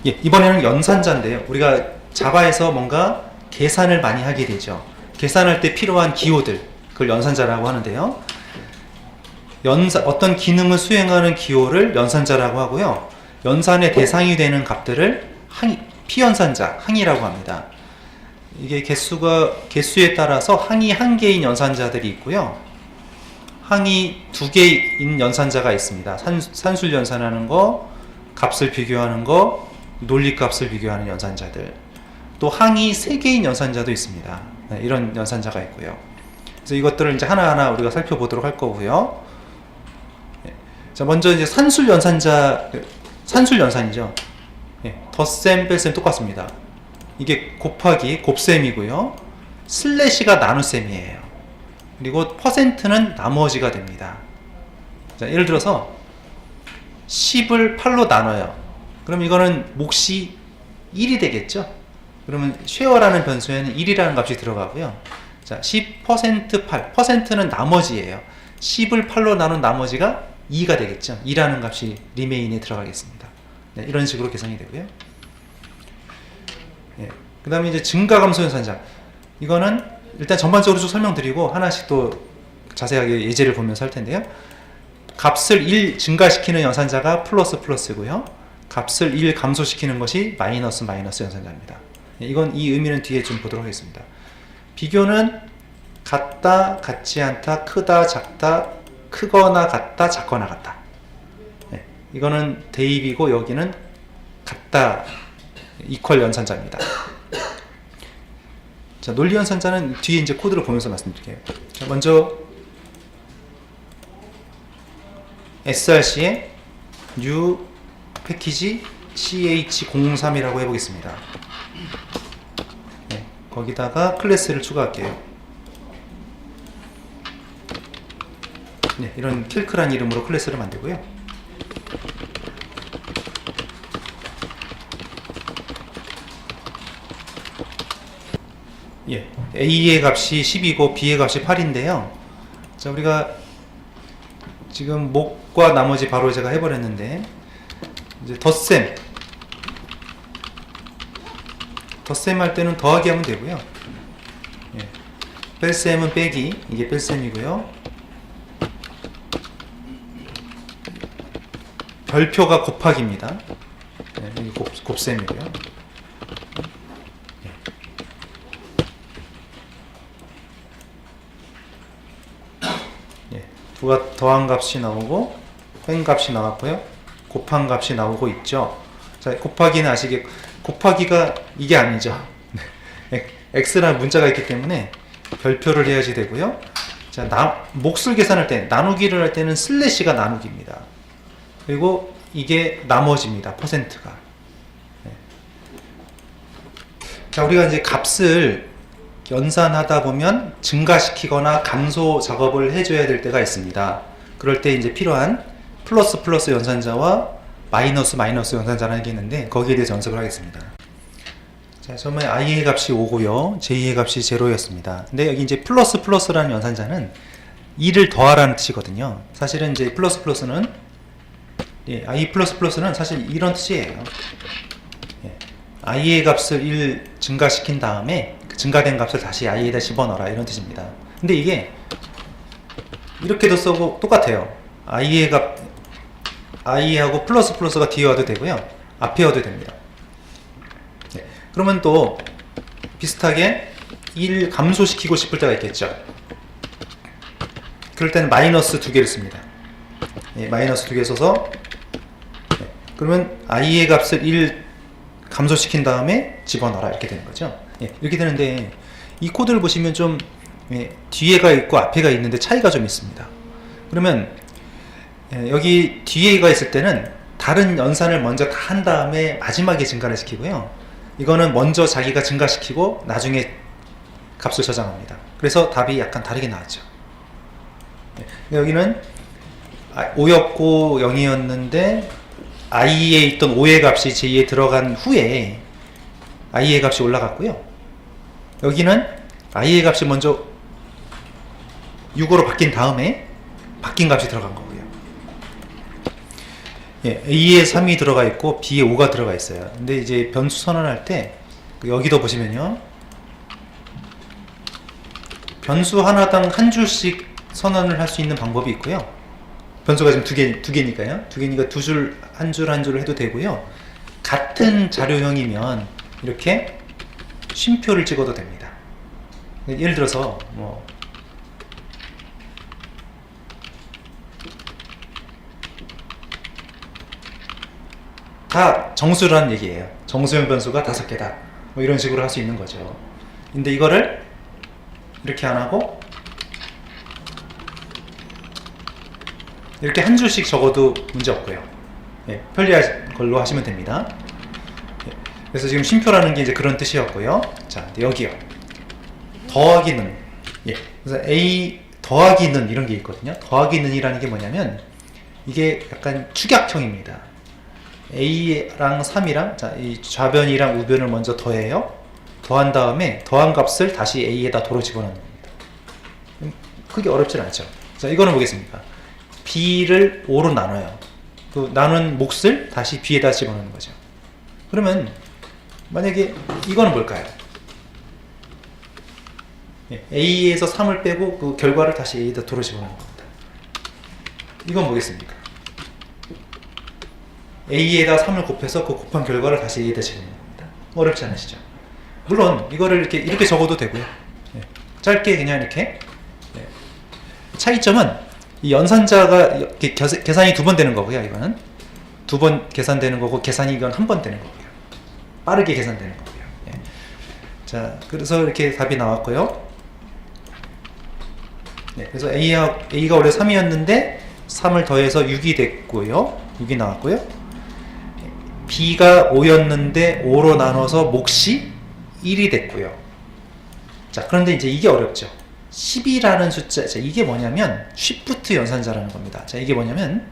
예, 이번에는 연산자인데요. 우리가 자바에서 뭔가 계산을 많이 하게 되죠. 계산할 때 필요한 기호들, 그걸 연산자라고 하는데요. 어떤 기능을 수행하는 기호를 연산자라고 하고요. 연산의 대상이 되는 값들을 피연산자, 항이라고 합니다. 이게 개수에 따라서 항이 1개인 연산자들이 있고요. 항이 2개인 연산자가 있습니다. 산술 연산하는 거, 값을 비교하는 거, 논리값을 비교하는 연산자들. 또 항이 3개인 연산자도 있습니다. 네, 이런 연산자가 있고요. 그래서 이것들을 이제 하나하나 우리가 살펴보도록 할 거고요. 네. 자, 먼저 이제 산술 연산이죠. 네, 덧셈, 뺄셈 똑같습니다. 이게 곱하기 곱셈이고요. 슬래시가 나눗셈이에요. 그리고 퍼센트는 나머지가 됩니다. 자, 예를 들어서 10을 8로 나눠요. 그럼 이거는 몫이 1이 되겠죠? 그러면 쉐어라는 변수에는 1이라는 값이 들어가고요. 자, 10% 8. 퍼센트는 나머지예요. 10을 8로 나눈 나머지가 2가 되겠죠? 2라는 값이 리메인에 들어가겠습니다. 네, 이런 식으로 계산이 되고요. 네, 그 다음에 이제 증가감소 연산자. 이거는 일단 전반적으로 쭉 설명드리고 하나씩 또 자세하게 예제를 보면서 할 텐데요. 값을 1 증가시키는 연산자가 플러스고요. 값을 1 감소시키는 것이 마이너스 연산자입니다. 이건 이 의미는 뒤에 좀 보도록 하겠습니다. 비교는 같다, 같지 않다, 크다, 작다, 크거나 같다, 작거나 같다. 네, 이거는 대입이고 여기는 같다, 이퀄 연산자입니다. 자, 논리 연산자는 뒤에 이제 코드를 보면서 말씀드릴게요. 자, 먼저 src에 new 패키지 ch03이라고 해보겠습니다. 네, 거기다가 클래스를 추가할게요. 네, 이런 킬크란 이름으로 클래스를 만들고요. 예, A의 값이 10이고 B의 값이 8인데요. 자, 우리가 지금 목과 나머지 바로 제가 해버렸는데, 이제 덧셈 할 때는 더하기 하면 되고요. 예, 뺄셈은 빼기, 이게 뺄셈이고요. 별표가 곱하기입니다. 네, 이게 곱셈이고요. 예, 더한 값이 나오고 뺀 값이 나왔고요. 곱한 값이 나오고 있죠. 자, 곱하기는 곱하기가 이게 아니죠. x라는 문자가 있기 때문에 별표를 해야지 되고요. 자, 몫을 계산할 때, 나누기를 할 때는 슬래시가 나누기입니다. 그리고 이게 나머지입니다. 퍼센트가. 네. 자, 우리가 이제 값을 연산하다 보면 증가시키거나 감소 작업을 해줘야 될 때가 있습니다. 그럴 때 이제 필요한 플러스 연산자와 마이너스 연산자라는 게 있는데 거기에 대해서 연습을 하겠습니다. 자, 처음에 i의 값이 5고요. j의 값이 0였습니다. 근데 여기 이제 플러스라는 연산자는 2를 더하라는 뜻이거든요. 사실은 이제 플러스는 예, i++는 사실 이런 뜻이에요. 예, i의 값을 1 증가시킨 다음에 그 증가된 값을 다시 i에다 집어넣어라 이런 뜻입니다. 근데 이게 이렇게도 쓰고 똑같아요. i하고 플러스가 뒤에 와도 되고요. 앞에 와도 됩니다. 예, 그러면 또 비슷하게 1 감소시키고 싶을 때가 있겠죠. 그럴 때는 마이너스 2개를 씁니다. 예, 마이너스 2개 써서 그러면 i의 값을 1 감소시킨 다음에 집어넣어라 이렇게 되는 거죠. 예, 이렇게 되는데 이 코드를 보시면 좀 뒤에가 있고 앞에가 있는데 차이가 좀 있습니다. 그러면 여기 뒤에가 있을 때는 다른 연산을 먼저 다 한 다음에 마지막에 증가를 시키고요. 이거는 먼저 자기가 증가시키고 나중에 값을 저장합니다. 그래서 답이 약간 다르게 나왔죠. 여기는 5였고 0이었는데 i에 있던 5의 값이 j에 들어간 후에 i의 값이 올라갔고요. 여기는 i의 값이 먼저 6으로 바뀐 다음에 바뀐 값이 들어간 거고요. 예, A에 3이 들어가 있고 B에 5가 들어가 있어요. 근데 이제 변수 선언할 때 여기도 보시면요, 변수 하나당 한 줄씩 선언을 할 수 있는 방법이 있고요. 변수가 지금 두 개니까요. 두 개니까 두 줄, 한 줄 한 줄 해도 되고요. 같은 자료형이면 이렇게 쉼표를 찍어도 됩니다. 예를 들어서 뭐 다 정수라는 얘기예요. 정수형 변수가 5개다. 뭐 이런 식으로 할 수 있는 거죠. 근데 이거를 이렇게 안 하고 이렇게 한 줄씩 적어도 문제 없고요. 예, 편리한 걸로 하시면 됩니다. 예, 그래서 지금 쉼표라는 게 이제 그런 뜻이었고요. 자, 여기요. 더하기는. 예, 그래서 A 더하기는 이런 게 있거든요. 더하기는이라는 게 뭐냐면 이게 약간 축약형입니다. A랑 3이랑 자, 이 좌변이랑 우변을 먼저 더해요. 더한 다음에 더한 값을 다시 A에다 도로 집어넣는 겁니다. 크게 어렵진 않죠. 자, 이거는 보겠습니다. B를 5로 나눠요. 그 나눈 몫을 다시 B에다 집어넣는 거죠. 그러면 만약에 이거는 뭘까요? 예, A에서 3을 빼고 그 결과를 다시 A에다 도로 집어넣는 겁니다. 이건 뭐겠습니까? A에다 3을 곱해서 그 곱한 결과를 다시 A에다 집어넣는 겁니다. 어렵지 않으시죠? 물론 이거를 이렇게 적어도 되고요. 예, 짧게 그냥 이렇게. 예. 차이점은 이 연산자가 이렇게 계산이 2번 되는 거고요. 이거는 2번 계산되는 거고, 계산이 이건 1번 되는 거고요. 빠르게 계산되는 거고요. 예. 자, 그래서 이렇게 답이 나왔고요. 네, 그래서 A가 원래 3이었는데 3을 더해서 6이 됐고요. 6이 나왔고요. B가 5였는데 5로 나눠서 몫이 1이 됐고요. 자, 그런데 이제 이게 어렵죠. 10이라는 숫자, 자, 이게 뭐냐면 쉬프트 연산자라는 겁니다. 자, 이게 뭐냐면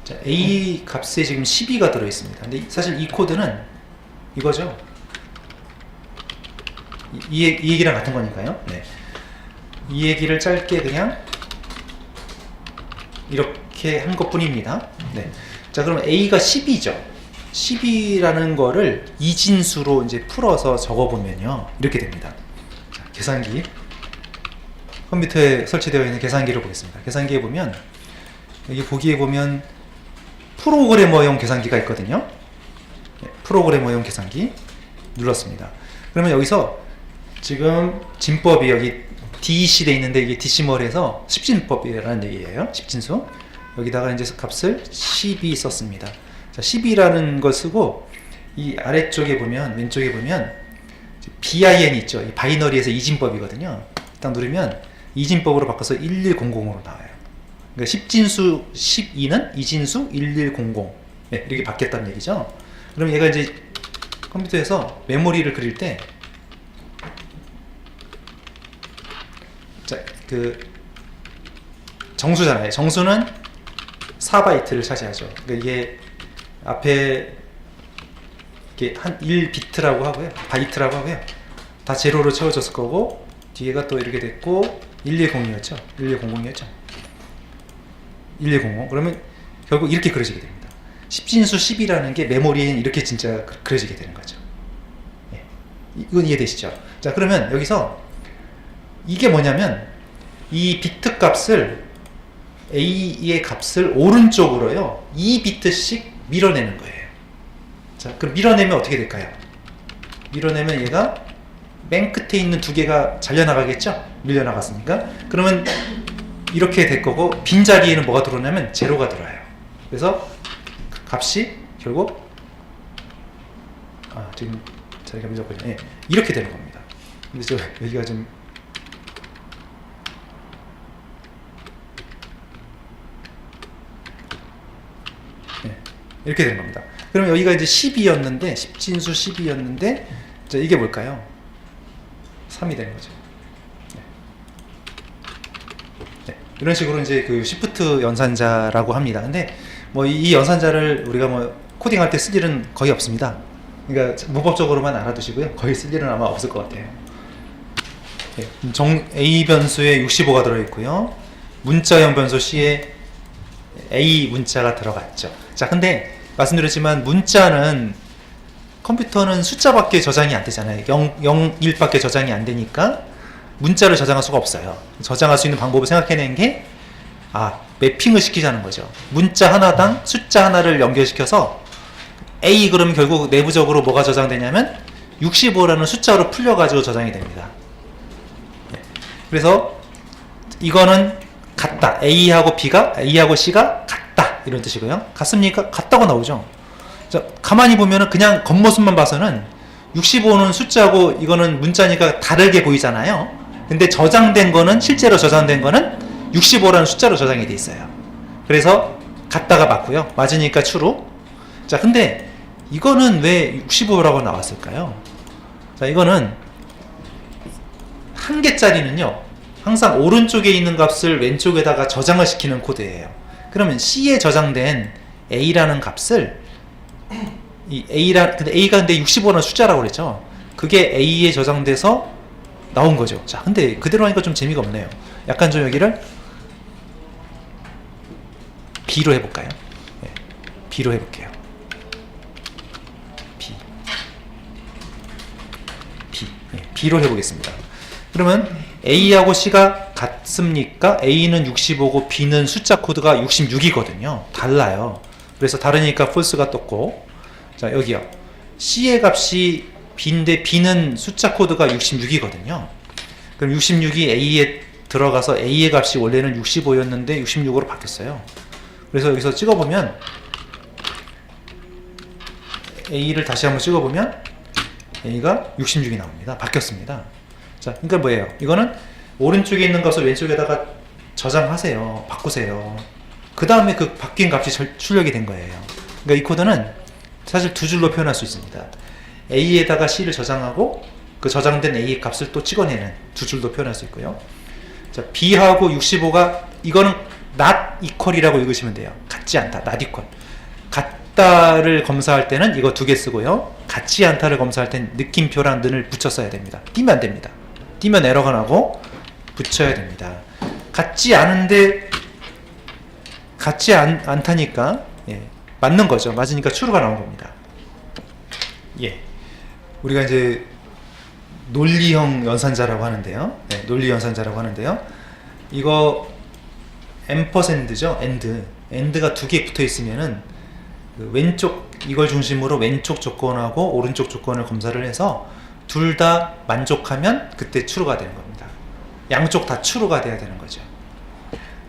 자, A 값에 지금 12가 들어있습니다. 근데 사실 이 코드는 이거죠. 이 얘기랑 같은 거니까요. 네. 이 얘기를 짧게 그냥 이렇게 한 것 뿐입니다. 네. 자, 그럼 A가 10이죠. 10이라는 거를 이진수로 이제 풀어서 적어보면요. 이렇게 됩니다. 자, 계산기. 컴퓨터에 설치되어 있는 계산기를 보겠습니다. 계산기에 보면, 여기 보기에 보면 프로그래머용 계산기가 있거든요. 네, 프로그래머용 계산기. 눌렀습니다. 그러면 여기서 지금 진법이 여기 DC 돼 있는데 이게 디시멀에서 10진법이라는 얘기예요. 10진수. 여기다가 이제 값을 12 썼습니다. 자, 12라는 걸 쓰고 이 아래쪽에 보면, 왼쪽에 보면 BIN 있죠. 이 바이너리에서 이진법이거든요. 딱 누르면 이진법으로 바꿔서 1100으로 나와요. 그러니까 10진수 12는 이진수 1100. 네, 이렇게 바뀌었다는 얘기죠. 그럼 얘가 이제 컴퓨터에서 메모리를 그릴 때, 자, 그 정수잖아요. 정수는 4바이트를 차지하죠. 그러니까 이게 앞에 이게 한 1비트라고 하고요. 바이트라고 하고요. 다 제로로 채워졌을 거고, 뒤에가 또 이렇게 됐고 1100이었죠. 1100이었죠. 1100. 그러면 결국 이렇게 그려지게 됩니다. 10진수 10이라는 게 메모리에는 이렇게 진짜 그려지게 되는 거죠. 예. 이건 이해되시죠? 자, 그러면 여기서 이게 뭐냐면 이 비트 값을 A의 값을 오른쪽으로요 2비트씩 밀어내는 거예요. 자, 그럼 밀어내면 어떻게 될까요? 밀어내면 얘가 맨 끝에 있는 두 개가 잘려나가겠죠? 밀려나갔으니까. 그러면 이렇게 될 거고, 빈자리에는 뭐가 들어오냐면 제로가 들어와요. 그래서 값이 결국 지금 자리가 밀렸거든요. 예, 이렇게 되는 겁니다. 근데 저 여기가 좀 이렇게 되는 겁니다. 그러면 여기가 이제 10이었는데, 10진수 10이었는데, 자, 이게 뭘까요? 3이 되는 거죠. 네. 네. 이런 식으로 이제 그 시프트 연산자라고 합니다. 근데 뭐 이 연산자를 우리가 뭐 코딩할 때 쓸 일은 거의 없습니다. 그러니까 문법적으로만 알아두시고요. 거의 쓸 일은 아마 없을 것 같아요. 네. A 변수에 65가 들어있고요. 문자형 변수 C에 A 문자가 들어갔죠. 자, 근데 말씀드렸지만 문자는 컴퓨터는 숫자밖에 저장이 안 되잖아요. 0, 1밖에 저장이 안 되니까 문자를 저장할 수가 없어요. 저장할 수 있는 방법을 생각해낸 게 매핑을 시키자는 거죠. 문자 하나당 숫자 하나를 연결시켜서 A 그러면 결국 내부적으로 뭐가 저장되냐면 65라는 숫자로 풀려가지고 저장이 됩니다. 그래서 이거는 같다. A하고 C가 같다. 이런 뜻이고요. 같습니까? 같다고 나오죠. 자, 가만히 보면은 그냥 겉모습만 봐서는 65는 숫자고 이거는 문자니까 다르게 보이잖아요. 근데 저장된 거는, 실제로 저장된 거는 65라는 숫자로 저장이 돼 있어요. 그래서 같다가 맞고요. 맞으니까 true. 자, 근데 이거는 왜 65라고 나왔을까요? 자, 이거는 한 개짜리는요, 항상 오른쪽에 있는 값을 왼쪽에다가 저장을 시키는 코드예요. 그러면 C에 저장된 A라는 값을 근데 A가 65라는 숫자라고 그랬죠. 그게 A에 저장돼서 나온 거죠. 자, 근데 그대로 하니까 좀 재미가 없네요. 약간 좀 여기를 B로 해볼까요? 네, B로 해볼게요. B로 해보겠습니다. 그러면 A하고 C가 같습니까? A는 65고 B는 숫자 코드가 66이거든요. 달라요. 그래서 다르니까 false가 떴고, 자, 여기요. C의 값이 B인데 B는 숫자 코드가 66이거든요. 그럼 66이 A에 들어가서 A의 값이 원래는 65였는데 66으로 바뀌었어요. 그래서 여기서 찍어보면 A를 다시 한번 찍어보면 A가 66이 나옵니다. 바뀌었습니다. 자, 그러니까 뭐예요? 이거는 오른쪽에 있는 값을 왼쪽에다가 저장하세요. 바꾸세요. 그 다음에 그 바뀐 값이 출력이 된 거예요. 그러니까 이 코드는 사실 두 줄로 표현할 수 있습니다. A에다가 C를 저장하고 그 저장된 A 값을 또 찍어내는 두 줄로 표현할 수 있고요. 자, B하고 65가 이거는 not equal이라고 읽으시면 돼요. 같지 않다. not equal. 같다를 검사할 때는 이거 두 개 쓰고요. 같지 않다를 검사할 땐 느낌표랑 는을 붙여 써야 됩니다. 띄면 안 됩니다. 띄면 에러가 나고 붙여야 됩니다. 같지 않은데 같지 않다니까 맞는 거죠. 맞으니까 true가 나온 겁니다. 우리가 이제 논리형 연산자라고 하는데요. 논리 연산자라고 하는데요. 이거 &죠. and가 두 개 붙어 있으면은 그 왼쪽 이걸 중심으로 왼쪽 조건하고 오른쪽 조건을 검사를 해서 둘 다 만족하면 그때 true가 되는 겁니다. 양쪽 다 true가 돼야 되는 거죠.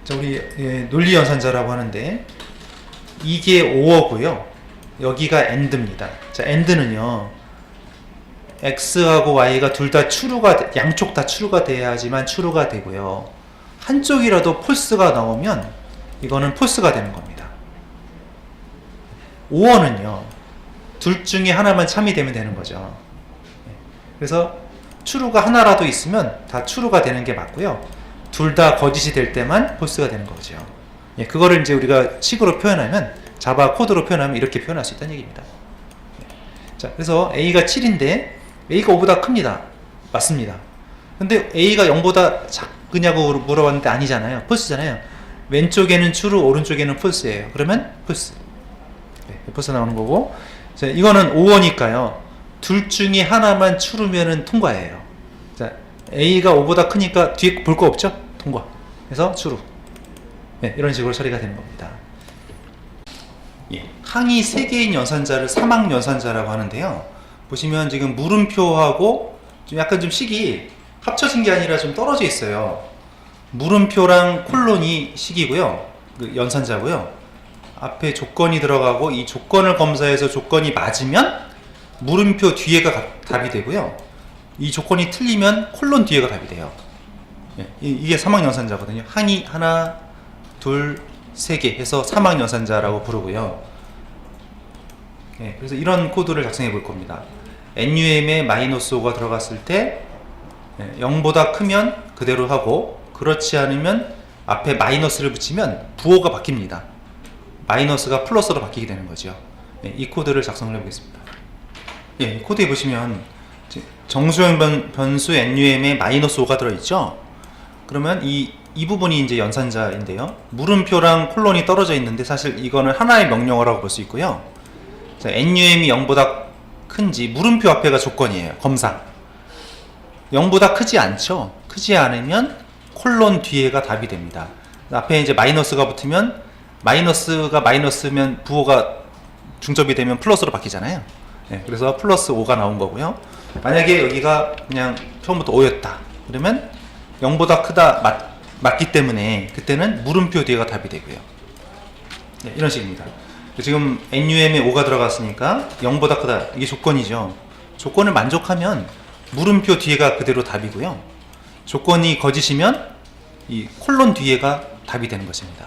자, 우리 논리 연산자라고 하는데 이게 or고요. 여기가 and입니다. 자, and는요. x하고 y가 둘 다 true가 양쪽 다 true가 돼야지만 true가 되고요. 한쪽이라도 false가 나오면 이거는 false가 되는 겁니다. or는요. 둘 중에 하나만 참이 되면 되는 거죠. 그래서 true가 하나라도 있으면 다 true가 되는 게 맞고요. 둘 다 거짓이 될 때만 false가 되는 거죠. 그거를 이제 우리가 식으로 표현하면, 자바 코드로 표현하면 이렇게 표현할 수 있다는 얘기입니다. 자, 그래서 A가 7인데 A가 5보다 큽니다. 맞습니다. 근데 A가 0보다 작으냐고 물어봤는데 아니잖아요. false잖아요. 왼쪽에는 true, 오른쪽에는 false예요. 그러면 false. false 나오는 거고, 자, 이거는 or니까요. 둘 중에 하나만 true면은 통과예요. 자, A가 5보다 크니까 뒤에 볼 거 없죠? 통과. 그래서 true. 이런 식으로 처리가 되는 겁니다. 항이 3개인 연산자를 사막 연산자라고 하는데요. 보시면 지금 물음표하고 약간 좀 식이 합쳐진 게 아니라 좀 떨어져 있어요. 물음표랑 콜론이 식이고요. 그 연산자고요. 앞에 조건이 들어가고 이 조건을 검사해서 조건이 맞으면 물음표 뒤에가 답이 되고요. 이 조건이 틀리면 콜론 뒤에가 답이 돼요. 이게 사막 연산자거든요. 항이 하나, 둘, 3개 해서 사막 연산자라고 부르고요. 그래서 이런 코드를 작성해 볼 겁니다. num에 -5가 들어갔을 때 0보다 크면 그대로 하고, 그렇지 않으면 앞에 마이너스를 붙이면 부호가 바뀝니다. 마이너스가 플러스로 바뀌게 되는 거죠. 이 코드를 작성을 해보겠습니다. 이 코드에 보시면 정수형 변수 num에 -5가 들어있죠. 그러면 이 이 부분이 이제 연산자인데요. 물음표랑 콜론이 떨어져 있는데 사실 이거는 하나의 명령어라고 볼 수 있고요. 자, NUM이 0보다 큰지 물음표 앞에가 조건이에요. 검사. 0보다 크지 않죠. 크지 않으면 콜론 뒤에가 답이 됩니다. 앞에 이제 마이너스가 붙으면 마이너스가 마이너스면 부호가 중접이 되면 플러스로 바뀌잖아요. 네, 그래서 플러스 5가 나온 거고요. 만약에 여기가 그냥 처음부터 5였다. 그러면 0보다 크다 맞기 때문에 그때는 물음표 뒤에가 답이 되고요. 네, 이런 식입니다. 지금 NUM에 5가 들어갔으니까 0보다 크다. 이게 조건이죠. 조건을 만족하면 물음표 뒤에가 그대로 답이고요. 조건이 거짓이면 이 콜론 뒤에가 답이 되는 것입니다.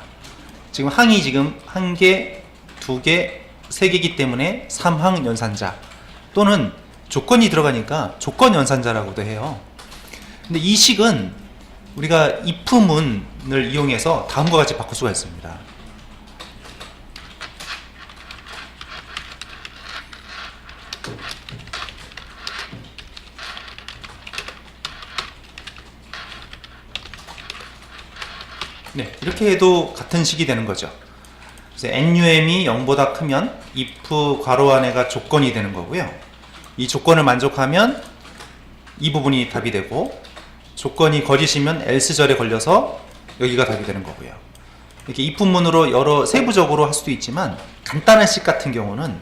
지금 항이 지금 1개, 2개, 3개이기 때문에 3항 연산자 또는 조건이 들어가니까 조건 연산자라고도 해요. 근데 이 식은 우리가 if문을 이용해서 다음과 같이 바꿀 수가 있습니다. 네, 이렇게 해도 같은 식이 되는 거죠. 그래서 NUM이 0보다 크면 if 괄호 안에가 조건이 되는 거고요. 이 조건을 만족하면 이 부분이 답이 되고 조건이 거짓이면 else절에 걸려서 여기가 답이 되는 거고요. 이렇게 if문으로 여러 세부적으로 할 수도 있지만 간단한 식 같은 경우는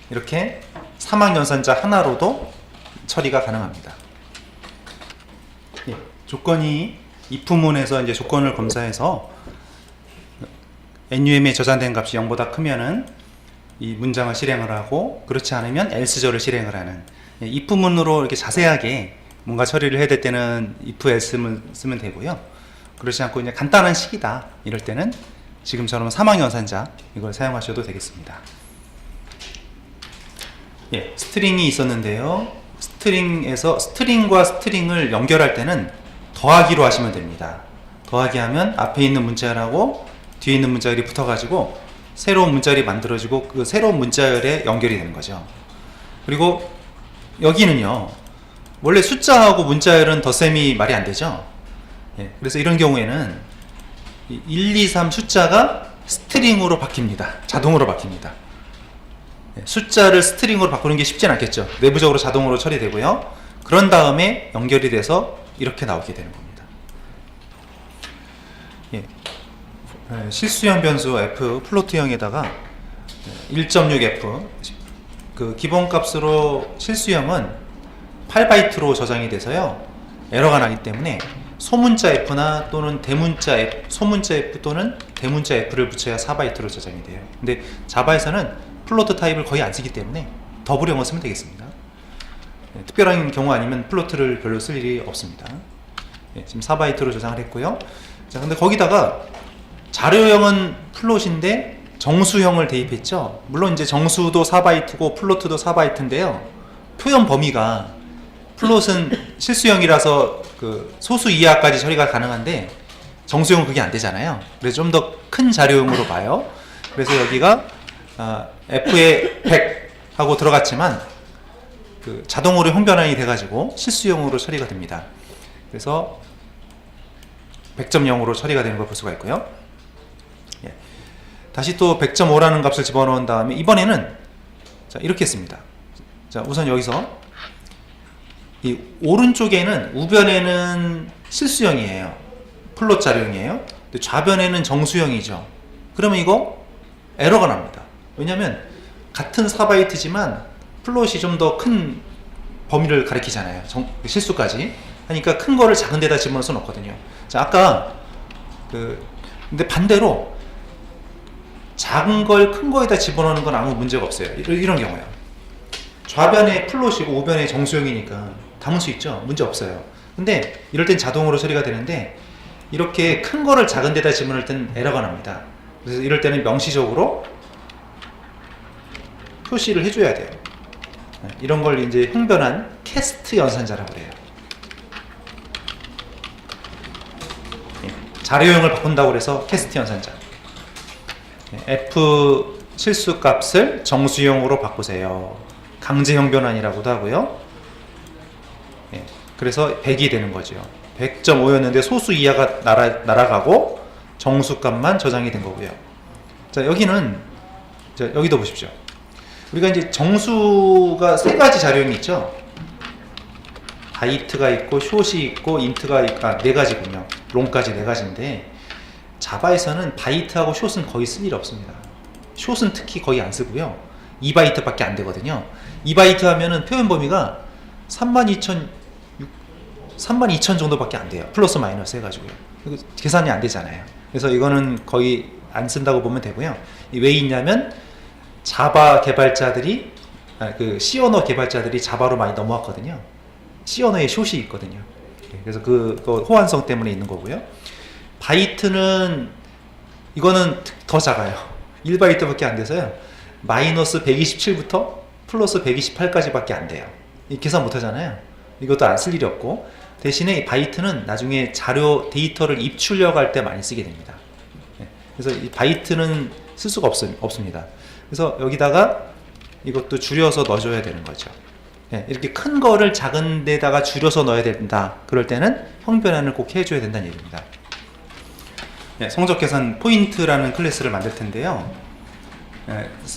이렇게 사막 연산자 하나로도 처리가 가능합니다. 예, 조건이 if문에서 이제 조건을 검사해서 NUM에 저장된 값이 0보다 크면은 이 문장을 실행을 하고 그렇지 않으면 else절을 실행을 하는 if문으로 이렇게 자세하게 뭔가 처리를 해야 될 때는 if else를 쓰면 되고요. 그렇지 않고 이제 간단한 식이다 이럴 때는 지금처럼 사막 연산자 이걸 사용하셔도 되겠습니다. 예, 스트링이 있었는데요. 스트링에서 스트링과 스트링을 연결할 때는 더하기로 하시면 됩니다. 더하기 하면 앞에 있는 문자열하고 뒤에 있는 문자열이 붙어가지고 새로운 문자열이 만들어지고 그 새로운 문자열에 연결이 되는 거죠. 그리고 여기는요, 원래 숫자하고 문자열은 덧셈이 말이 안 되죠. 예, 그래서 이런 경우에는 1, 2, 3 숫자가 스트링으로 바뀝니다. 자동으로 바뀝니다. 예, 숫자를 스트링으로 바꾸는 게 쉽진 않겠죠. 내부적으로 자동으로 처리되고요. 그런 다음에 연결이 돼서 이렇게 나오게 되는 겁니다. 예. 실수형 변수 f 플로트형에다가 1.6f 그 기본값으로 실수형은 8바이트로 저장이 돼서요 에러가 나기 때문에 소문자 f나 또는 대문자 f, 소문자 f 또는 대문자 f를 붙여야 4바이트로 저장이 돼요. 근데 자바에서는 플로트 타입을 거의 안 쓰기 때문에 더블형을 쓰면 되겠습니다. 특별한 경우 아니면 플로트를 별로 쓸 일이 없습니다. 지금 4바이트로 저장을 했고요. 자, 근데 거기다가 자료형은 플롯인데 정수형을 대입했죠. 물론 이제 정수도 4바이트고 플로트도 4바이트인데요. 표현 범위가 플롯은 실수형이라서 그 소수 이하까지 처리가 가능한데 정수형은 그게 안 되잖아요. 그래서 좀 더 큰 자료형으로 봐요. 그래서 여기가 f에 100 하고 들어갔지만 그 자동으로 형변환이 돼가지고 실수형으로 처리가 됩니다. 그래서 100.0으로 처리가 되는 걸 볼 수가 있고요. 예. 다시 또 100.5라는 값을 집어넣은 다음에 이번에는 자, 이렇게 했습니다. 자, 우선 여기서 이 오른쪽에는 우변에는 실수형이에요. 플롯 자료형이에요. 근데 좌변에는 정수형이죠. 그러면 이거 에러가 납니다. 왜냐하면 같은 4바이트지만 플롯이 좀 더 큰 범위를 가리키잖아요. 실수까지 하니까 큰 거를 작은 데다 집어넣을 수는 없거든요. 자, 아까 근데 반대로 작은 걸 큰 거에다 집어넣는 건 아무 문제가 없어요. 이런 경우요. 좌변에 플롯이고 우변에 정수형이니까 담을 수 있죠. 문제 없어요. 근데 이럴 땐 자동으로 처리가 되는데 이렇게 큰 거를 작은 데다 집어넣을 땐 에러가 납니다. 그래서 이럴 때는 명시적으로 표시를 해줘야 돼요. 이런 걸 이제 형변환 캐스트 연산자라고 해요. 자료형을 바꾼다고 해서 캐스트 연산자. f 실수값을 정수형으로 바꾸세요. 강제 형변환이라고도 하고요. 그래서 100이 되는 거죠. 100.5였는데 소수 이하가 날아가고 정수값만 저장이 된 거고요. 자, 여기는 여기도 보십시오. 우리가 이제 정수가 세 가지 자료임이 있죠. 바이트가 있고 숏이 있고 인트가 있고 네 가지군요. 롱까지 네 가지인데 자바에서는 바이트하고 숏은 거의 쓸 일 없습니다. 숏은 특히 거의 안 쓰고요. 2바이트밖에 안 되거든요. 2바이트 하면은 표현 범위가 32,000 정도밖에 안 돼요. 플러스 마이너스 해가지고요. 계산이 안 되잖아요. 그래서 이거는 거의 안 쓴다고 보면 되고요. 왜 있냐면 자바 개발자들이 그 C 언어 개발자들이 자바로 많이 넘어왔거든요. C 언어에 숏이 있거든요. 그래서 그 호환성 때문에 있는 거고요. 바이트는 이거는 더 작아요. 1바이트밖에 안 돼서요. 마이너스 127부터 플러스 128까지밖에 안 돼요. 계산 못 하잖아요. 이것도 안 쓸 일이 없고, 대신에 이 바이트는 나중에 자료 데이터를 입출력할 때 많이 쓰게 됩니다. 그래서 이 바이트는 쓸 수가 없습니다. 그래서 여기다가 이것도 줄여서 넣어줘야 되는 거죠. 이렇게 큰 거를 작은 데다가 줄여서 넣어야 된다. 그럴 때는 형변환을 꼭 해줘야 된다는 얘기입니다. 성적 계산 포인트라는 클래스를 만들 텐데요.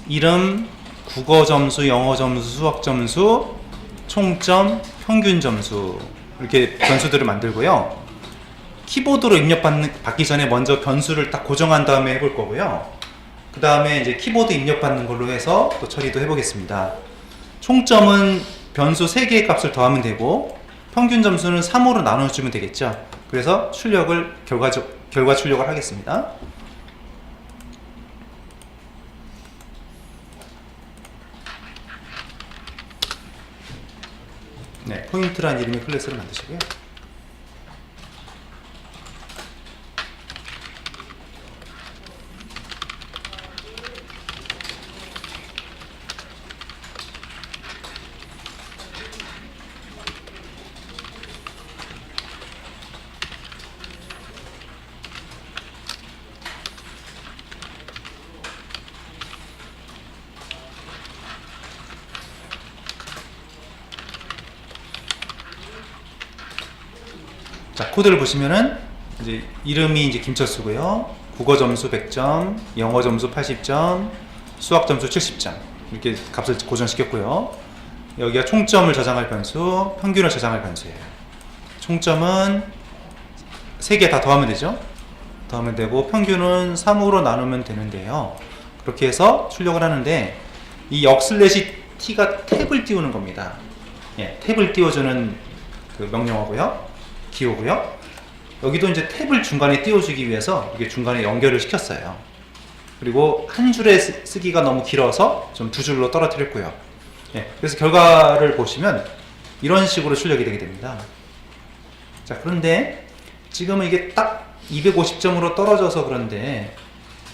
이름, 국어 점수, 영어 점수, 수학 점수, 총점, 평균 점수 이렇게 변수들을 만들고요. 키보드로 받기 전에 먼저 변수를 딱 고정한 다음에 해볼 거고요. 그 다음에 이제 키보드 입력받는 걸로 해서 또 처리도 해보겠습니다. 총점은 변수 3개의 값을 더하면 되고 평균 점수는 3으로 나눠주면 되겠죠. 그래서 결과 출력을 하겠습니다. 네, 포인트라는 이름의 클래스를 만드시고요. 자, 코드를 보시면은 이제 이름이 이제 김철수고요. 국어 점수 100점, 영어 점수 80점, 수학 점수 70점 이렇게 값을 고정시켰고요. 여기가 총점을 저장할 변수, 평균을 저장할 변수예요. 총점은 3개 다 더하면 되죠. 더하면 되고 평균은 3으로 나누면 되는데요. 그렇게 해서 출력을 하는데 이 역/t가 탭을 띄우는 겁니다. 탭을 띄워주는 그 명령어고요. 기호고요. 여기도 이제 탭을 중간에 띄워주기 위해서 이게 중간에 연결을 시켰어요. 그리고 한 줄에 쓰기가 너무 길어서 좀 2줄로 떨어뜨렸고요. 그래서 결과를 보시면 이런 식으로 출력이 되게 됩니다. 자, 그런데 지금은 이게 딱 250점으로 떨어져서 그런데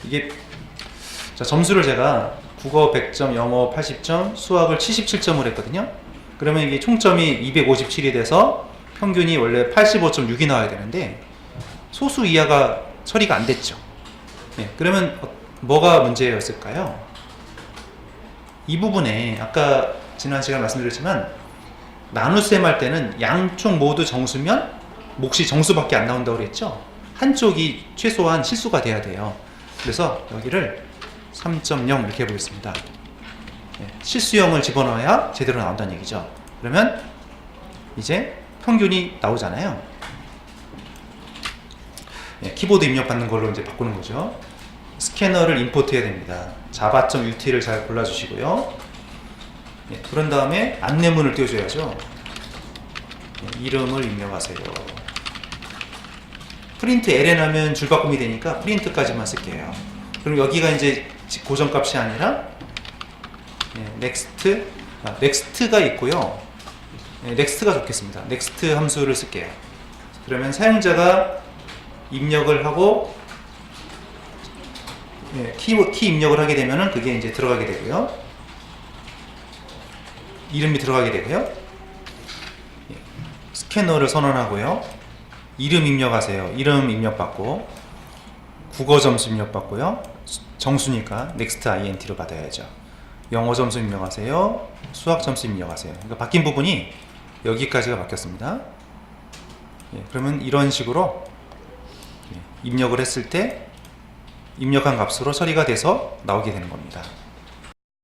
이게 자, 점수를 제가 국어 100점, 영어 80점, 수학을 77점을 했거든요. 그러면 이게 총점이 257이 돼서 평균이 원래 85.6이 나와야 되는데 소수 이하가 처리가 안 됐죠. 그러면 뭐가 문제였을까요? 이 부분에 아까 지난 시간에 말씀드렸지만 나눗셈 할 때는 양쪽 모두 정수면 몫이 정수밖에 안 나온다고 그랬죠. 한쪽이 최소한 실수가 돼야 돼요. 그래서 여기를 3.0 이렇게 해보겠습니다. 실수형을 집어넣어야 제대로 나온다는 얘기죠. 그러면 이제 평균이 나오잖아요. 키보드 입력받는 걸로 이제 바꾸는 거죠. 스캐너를 임포트 해야 됩니다. java.ut를 잘 골라주시고요. 그런 다음에 안내문을 띄워줘야죠. 이름을 입력하세요. 프린트 ln 하면 줄바꿈이 되니까 프린트까지만 쓸게요. 그럼 여기가 이제 고정값이 아니라 넥스트가 있고요. 넥스트가 좋겠습니다. 넥스트 함수를 쓸게요. 그러면 사용자가 입력을 하고 키 입력을 하게 되면은 그게 이제 들어가게 되고요. 이름이 들어가게 되고요. 스캐너를 선언하고요. 이름 입력하세요. 이름 입력받고 국어 점수 입력받고요. 정수니까 next int로 받아야죠. 영어 점수 입력하세요. 수학 점수 입력하세요. 그러니까 바뀐 부분이 여기까지가 바뀌었습니다. 그러면 이런 식으로 입력을 했을 때 입력한 값으로 처리가 돼서 나오게 되는 겁니다.